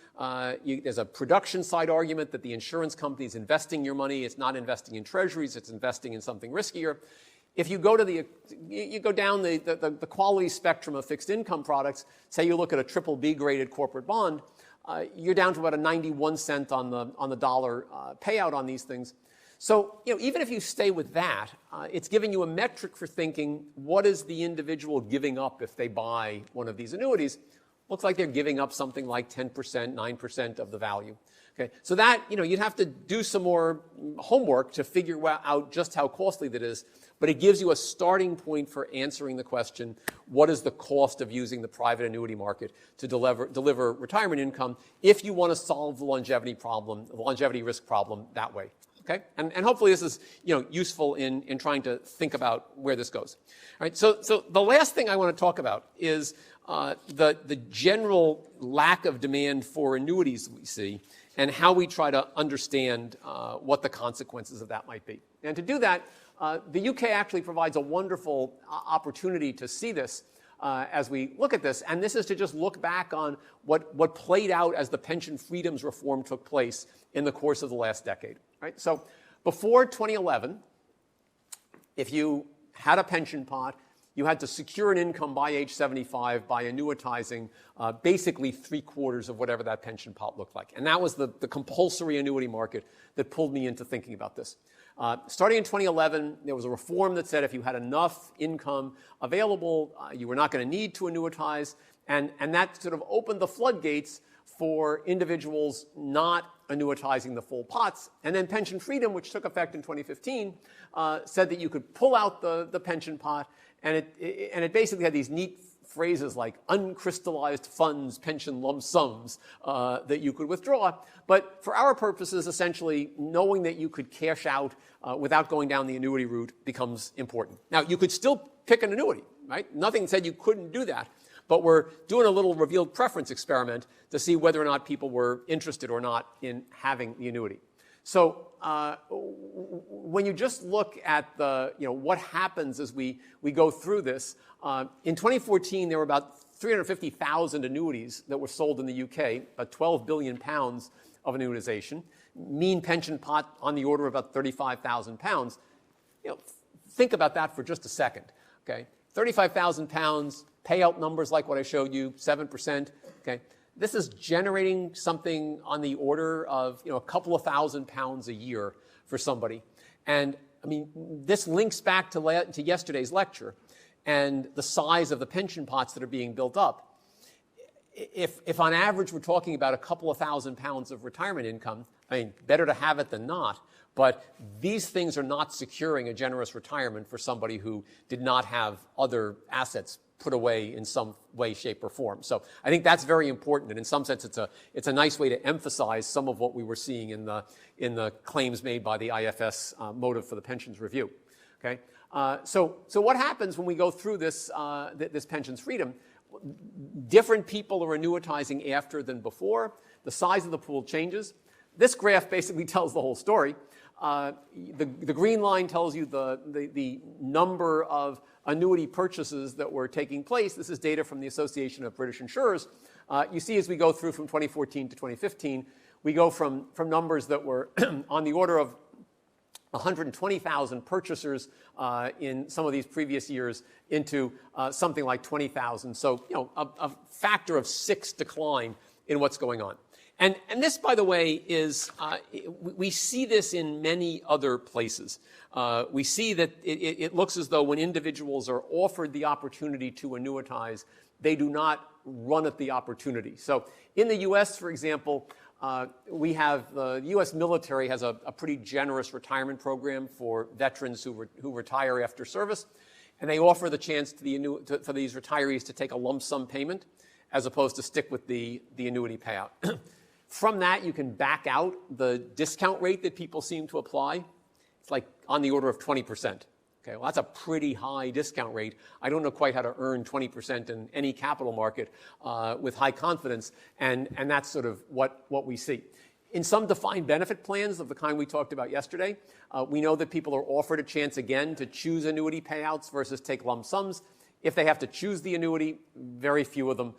There's a production side argument that the insurance company is investing your money. It's not investing in treasuries. It's investing in something riskier. If you go to you go down the quality spectrum of fixed income products, say you look at a triple B graded corporate bond, you're down to about a 91 cent on the dollar payout on these things. So, even if you stay with that, it's giving you a metric for thinking, what is the individual giving up if they buy one of these annuities? Looks like they're giving up something like 10%, 9% of the value. Okay, so that, you'd have to do some more homework to figure out just how costly that is, but it gives you a starting point for answering the question, what is the cost of using the private annuity market to deliver retirement income if you want to solve the longevity risk problem that way? Okay? And hopefully this is useful in trying to think about where this goes. All right, so the last thing I want to talk about is the general lack of demand for annuities we see and how we try to understand what the consequences of that might be. And to do that, the UK actually provides a wonderful opportunity to see this as we look at this, and this is to just look back on what played out as the pension freedoms reform took place in the course of the last decade. Right? So before 2011, if you had a pension pot, you had to secure an income by age 75 by annuitizing basically 3/4 of whatever that pension pot looked like. And that was the compulsory annuity market that pulled me into thinking about this. Starting in 2011, there was a reform that said if you had enough income available, you were not going to need to annuitize, and that sort of opened the floodgates for individuals not annuitizing the full pots. And then pension freedom, which took effect in 2015, said that you could pull out the pension pot, and it basically had these neat phrases like uncrystallized funds, pension lump sums that you could withdraw. But for our purposes, essentially, knowing that you could cash out without going down the annuity route becomes important. Now, you could still pick an annuity, right? Nothing said you couldn't do that. But we're doing a little revealed preference experiment to see whether or not people were interested or not in having the annuity. So when you just look at what happens as we go through this, in 2014 there were about 350,000 annuities that were sold in the UK, about 12 billion pounds of annuitization, mean pension pot on the order of about 35,000 pounds. Think about that for just a second. Okay, 35,000 pounds. Payout numbers like what I showed you, 7%. Okay, this is generating something on the order of a couple of £1,000 a year for somebody. And I mean, this links back to yesterday's lecture and the size of the pension pots that are being built up. If on average we're talking about a couple of £1,000 of retirement income, I mean, better to have it than not. But these things are not securing a generous retirement for somebody who did not have other assets put away in some way, shape, or form. So I think that's very important, and in some sense, it's a nice way to emphasize some of what we were seeing in the claims made by the IFS motive for the pensions review. Okay? So what happens when we go through this, this pensions freedom? Different people are annuitizing after than before. The size of the pool changes. This graph basically tells the whole story. The green line tells you the number of annuity purchases that were taking place. This is data from the Association of British Insurers. You see as we go through from 2014 to 2015, we go from numbers that were on the order of 120,000 purchasers in some of these previous years into something like 20,000. So, a factor of 6 decline in what's going on. And this, by the way, is, we see this in many other places. We see that it looks as though when individuals are offered the opportunity to annuitize, they do not run at the opportunity. So in the U.S., for example, we have the U.S. military has a pretty generous retirement program for veterans who retire after service, and they offer the chance to for these retirees to take a lump sum payment as opposed to stick with the annuity payout. From that, you can back out the discount rate that people seem to apply. It's like on the order of 20%. Okay, well, that's a pretty high discount rate. I don't know quite how to earn 20% in any capital market with high confidence, and that's sort of what we see. In some defined benefit plans of the kind we talked about yesterday, we know that people are offered a chance again to choose annuity payouts versus take lump sums. If they have to choose the annuity, very few of them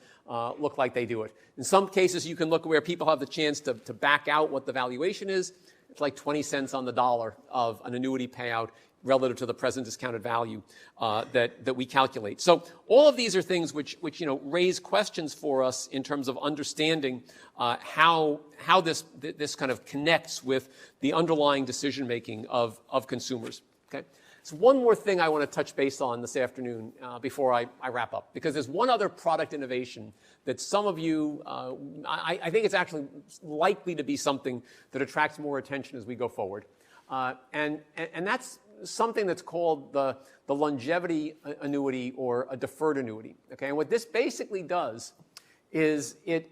look like they do it. In some cases, you can look where people have the chance to back out what the valuation is. It's like 20 cents on the dollar of an annuity payout relative to the present discounted value that we calculate. So all of these are things which raise questions for us in terms of understanding how this kind of connects with the underlying decision making of consumers. Okay. So one more thing I want to touch base on this afternoon before I wrap up, because there's one other product innovation that some of you, I think it's actually likely to be something that attracts more attention as we go forward. And that's something that's called the longevity annuity or a deferred annuity. Okay, and what this basically does is it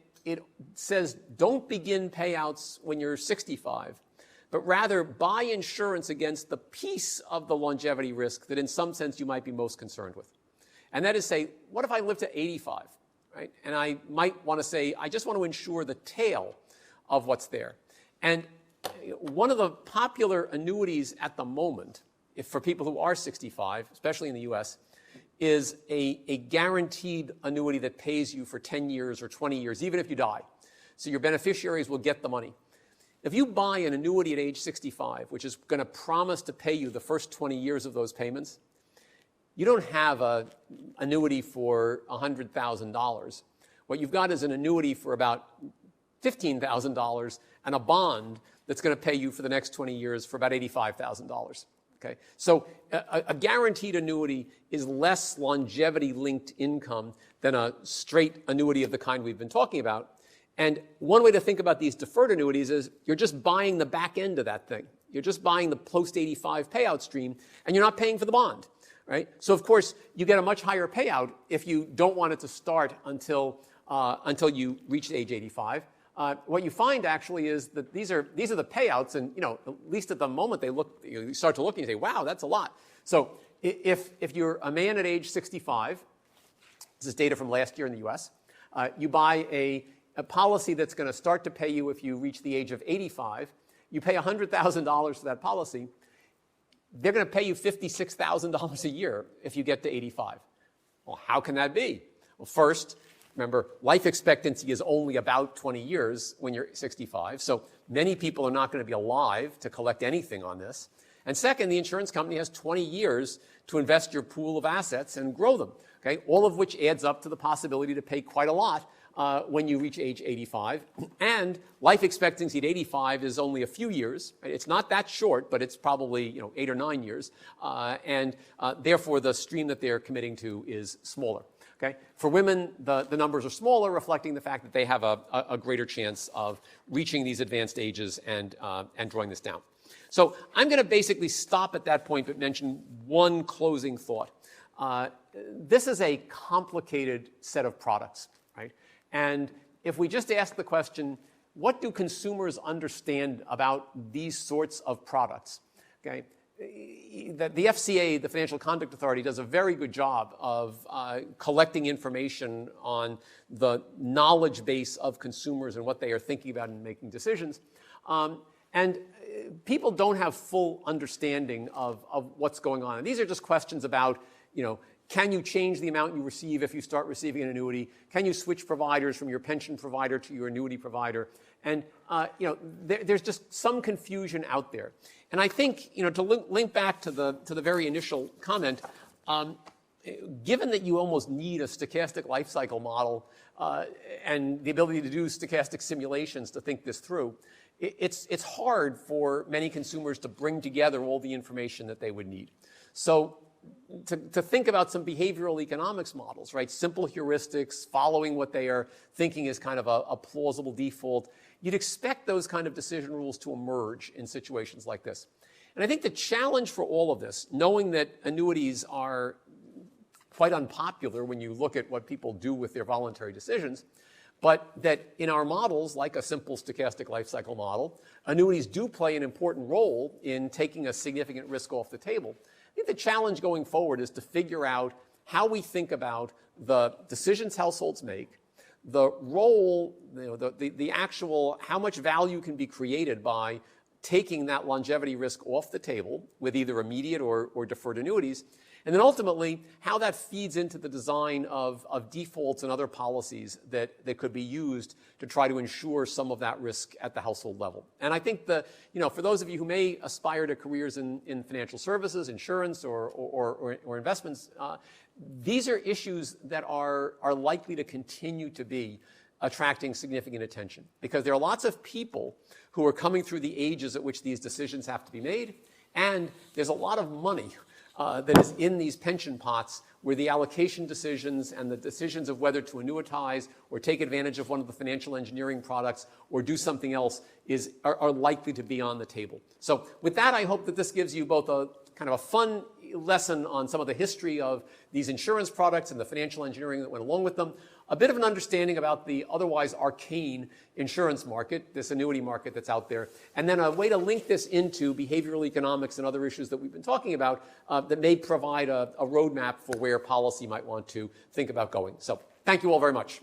says don't begin payouts when you're 65, but rather buy insurance against the piece of the longevity risk that in some sense you might be most concerned with. And that is, say, what if I live to 85, right? And I might want to say, I just want to insure the tail of what's there. And one of the popular annuities at the moment, if for people who are 65, especially in the U.S., is a guaranteed annuity that pays you for 10 years or 20 years, even if you die. So your beneficiaries will get the money. If you buy an annuity at age 65, which is going to promise to pay you the first 20 years of those payments, you don't have an annuity for $100,000. What you've got is an annuity for about $15,000 and a bond that's going to pay you for the next 20 years for about $85,000. Okay? So a guaranteed annuity is less longevity-linked income than a straight annuity of the kind we've been talking about. And one way to think about these deferred annuities is you're just buying the back end of that thing. You're just buying the post-85 payout stream, and you're not paying for the bond, right? So, of course, you get a much higher payout if you don't want it to start until you reach age 85. What you find actually is that these are the payouts, and at least at the moment they look, you start to look and you say, wow, that's a lot. So if you're a man at age 65, this is data from last year in the U.S., you buy a policy that's going to start to pay you if you reach the age of 85. You pay $100,000 for that policy. They're going to pay you $56,000 a year if you get to 85. Well, how can that be? Well, first, remember, life expectancy is only about 20 years when you're 65, so many people are not going to be alive to collect anything on this. And second, the insurance company has 20 years to invest your pool of assets and grow them, okay? All of which adds up to the possibility to pay quite a lot when you reach age 85. And life expectancy at 85 is only a few years. Right? It's not that short, but it's probably 8 or 9 years. And therefore, the stream that they're committing to is smaller. Okay? For women, the numbers are smaller, reflecting the fact that they have a greater chance of reaching these advanced ages and drawing this down. So I'm going to basically stop at that point, but mention one closing thought. This is a complicated set of products, right? And if we just ask the question, what do consumers understand about these sorts of products? Okay, the FCA, the Financial Conduct Authority, does a very good job of collecting information on the knowledge base of consumers and what they are thinking about in making decisions. And people don't have full understanding of what's going on. And these are just questions about, can you change the amount you receive if you start receiving an annuity? Can you switch providers from your pension provider to your annuity provider? And there's just some confusion out there. And I think to link back to the very initial comment, given that you almost need a stochastic life cycle model and the ability to do stochastic simulations to think this through, it's hard for many consumers to bring together all the information that they would need. So to think about some behavioral economics models, right? Simple heuristics, following what they are thinking is kind of a plausible default. You'd expect those kind of decision rules to emerge in situations like this. And I think the challenge for all of this, knowing that annuities are quite unpopular when you look at what people do with their voluntary decisions, but that in our models, like a simple stochastic life cycle model, annuities do play an important role in taking a significant risk off the table. I think the challenge going forward is to figure out how we think about the decisions households make, the role, the actual, how much value can be created by taking that longevity risk off the table with either immediate or deferred annuities, and then ultimately how that feeds into the design of defaults and other policies that could be used to try to ensure some of that risk at the household level. And I think for those of you who may aspire to careers in financial services, insurance, or investments, these are issues that are likely to continue to be attracting significant attention because there are lots of people who are coming through the ages at which these decisions have to be made, and there's a lot of money that is in these pension pots where the allocation decisions and the decisions of whether to annuitize or take advantage of one of the financial engineering products or do something else are likely to be on the table. So with that, I hope that this gives you both a kind of a fun lesson on some of the history of these insurance products and the financial engineering that went along with them, a bit of an understanding about the otherwise arcane insurance market, this annuity market that's out there, and then a way to link this into behavioral economics and other issues that we've been talking about that may provide a roadmap for where policy might want to think about going. So thank you all very much.